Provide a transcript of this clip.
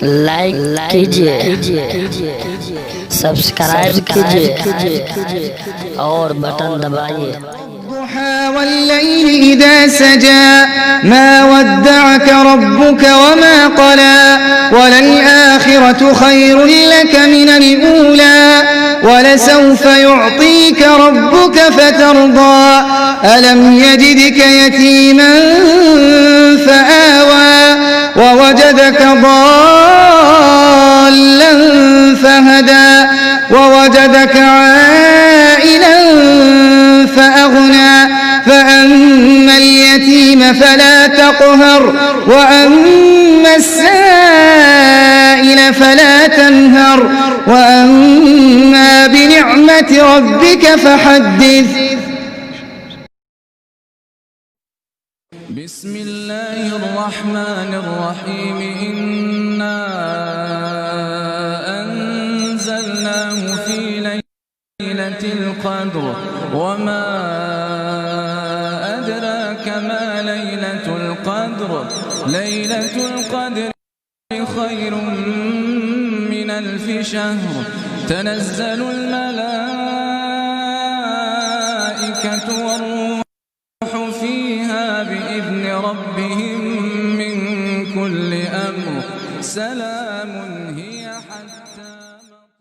लाइक कीजिए, सब्सक्राइब कीजिए और बटन दबाइए। والليل إذا سجى ما ودعك ربك وما قلى وللآخرة خير لك من الأولى ولسوف يعطيك ربك فترضى ألم يجدك يتيما فآوى ووجدك ضالا فهدى ووجدك عائلا فأغنى فأما اليتيم فلا تقهر وأما السائل فلا تنهر وأما بنعمة ربك فحدث. بسم الله الرحمن الرحيم إنا أنزلناه في ليلة القدر وما أدراك ما ليلة القدر ليلة القدر خير من ألف شهر تنزل الملائكة والروح فيها بإذن ربهم من كل أمر سلام